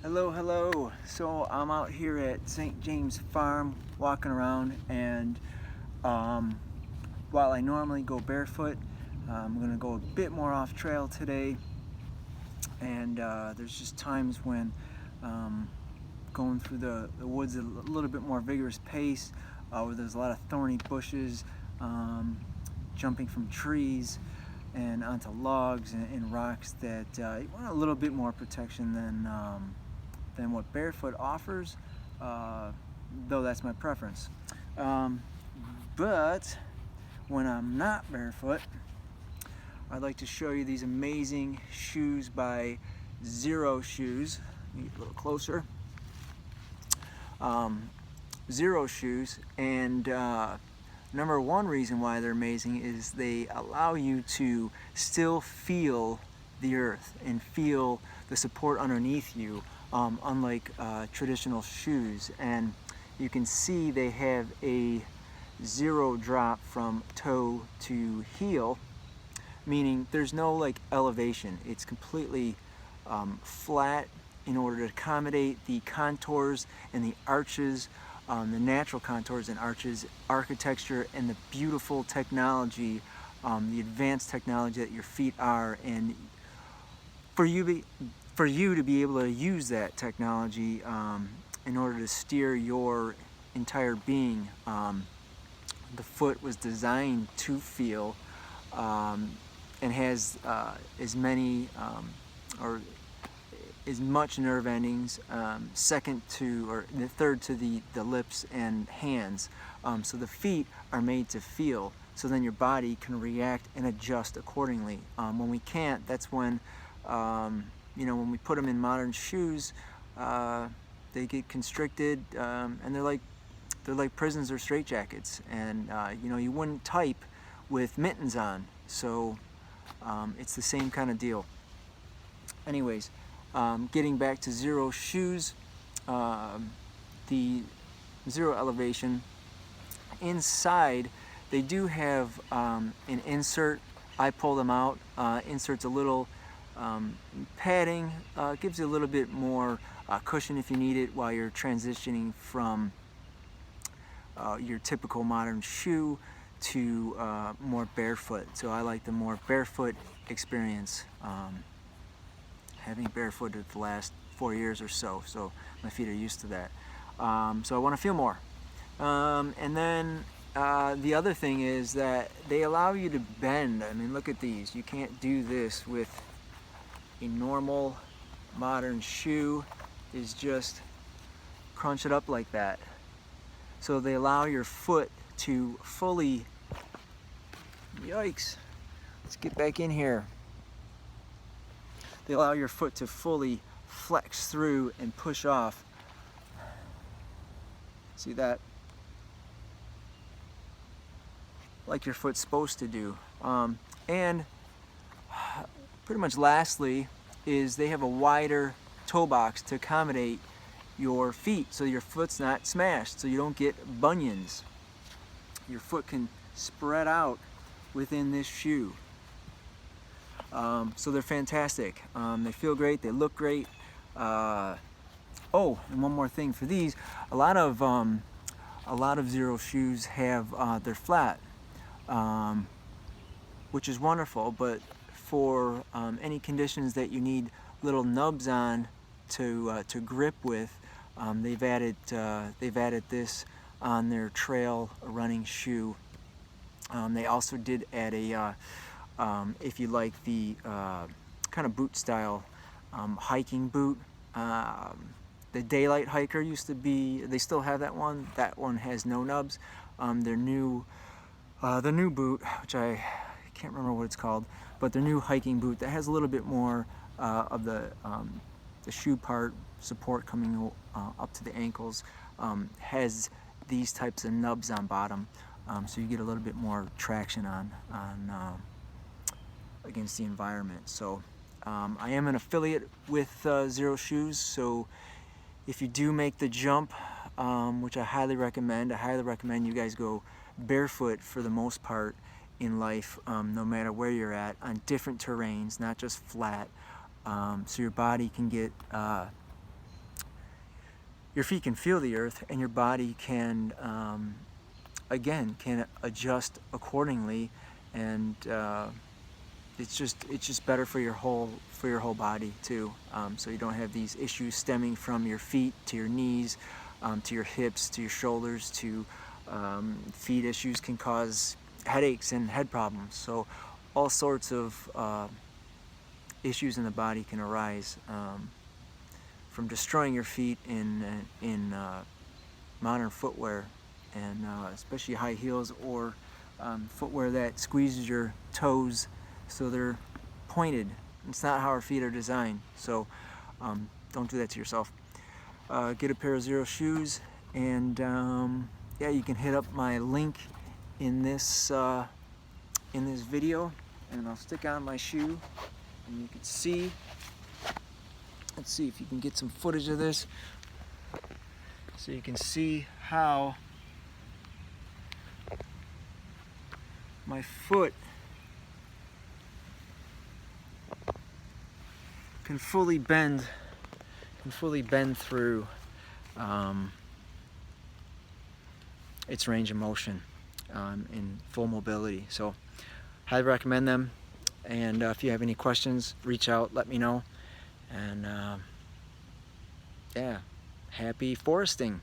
Hello. So I'm out here at St. James Farm walking around, and while I normally go barefoot, I'm going to go a bit more off trail today. And there's just times when going through the woods at a little bit more vigorous pace, where there's a lot of thorny bushes, jumping from trees and onto logs and rocks that you want a little bit more protection than what barefoot offers, though that's my preference. But when I'm not barefoot, I'd like to show you these amazing shoes by Xero Shoes. Let me get a little closer. Xero Shoes, and number one reason why they're amazing is they allow you to still feel the earth and feel the support underneath you, unlike traditional shoes. And you can see they have a zero drop from toe to heel, meaning there's no like elevation. It's completely flat in order to accommodate the contours and the arches, the natural contours and arches, architecture, and the beautiful technology, the advanced technology that your feet are. And for you to be able to use that technology in order to steer your entire being, the foot was designed to feel and has as many or as much nerve endings, second to or the third to the lips and hands. So the feet are made to feel, so then your body can react and adjust accordingly. When we can't, that's when when we put them in modern shoes, they get constricted, and they're like prisons or straitjackets. And you wouldn't type with mittens on, so it's the same kind of deal. Anyways, getting back to Xero Shoes, the Zero Elevation, inside they do have an insert. I pull them out. Inserts a little padding, gives you a little bit more cushion if you need it while you're transitioning from your typical modern shoe to more barefoot. So I like the more barefoot experience, having barefooted the last 4 years or so my feet are used to that. So I want to feel more. And then the other thing is that they allow you to bend. I mean, look at these. You can't do this with a normal modern shoe. Is just crunch it up like that. So they allow your foot to fully, yikes, let's get back in here. They allow your foot to fully flex through and push off. See that? Like your foot's supposed to do. And pretty much lastly is they have a wider toe box to accommodate your feet, so your foot's not smashed, so you don't get bunions. Your foot can spread out within this shoe. So they're fantastic. They feel great. They look great. Oh, and one more thing for these: a lot of Xero shoes have they're flat, which is wonderful. But for any conditions that you need little nubs on to grip with, they've added this on their trail running shoe. They also did add a if you like the kind of boot style hiking boot. The Daylight Hiker used to be, they still have that one. That one has no nubs. Their new the new boot, which I can't remember what it's called, but their new hiking boot that has a little bit more of the shoe part support coming up to the ankles, has these types of nubs on bottom, so you get a little bit more traction on against the environment. So I am an affiliate with Xero Shoes, so if you do make the jump, which I highly recommend you guys go barefoot for the most part in life, no matter where you're at, on different terrains, not just flat, so your body can get your feet can feel the earth, and your body can again can adjust accordingly, and it's just better for your whole body too. So you don't have these issues stemming from your feet to your knees, to your hips, to your shoulders, to feet issues can cause headaches and head problems. So all sorts of issues in the body can arise from destroying your feet in modern footwear, and especially high heels or footwear that squeezes your toes so they're pointed. It's not how our feet are designed, so don't do that to yourself. Get a pair of Xero shoes, and yeah, you can hit up my link in this video, and I'll stick on my shoe, and you can see. Let's see if you can get some footage of this, so you can see how my foot can fully bend through its range of motion in full mobility. So highly recommend them, and if you have any questions, reach out, let me know, and yeah, happy foresting.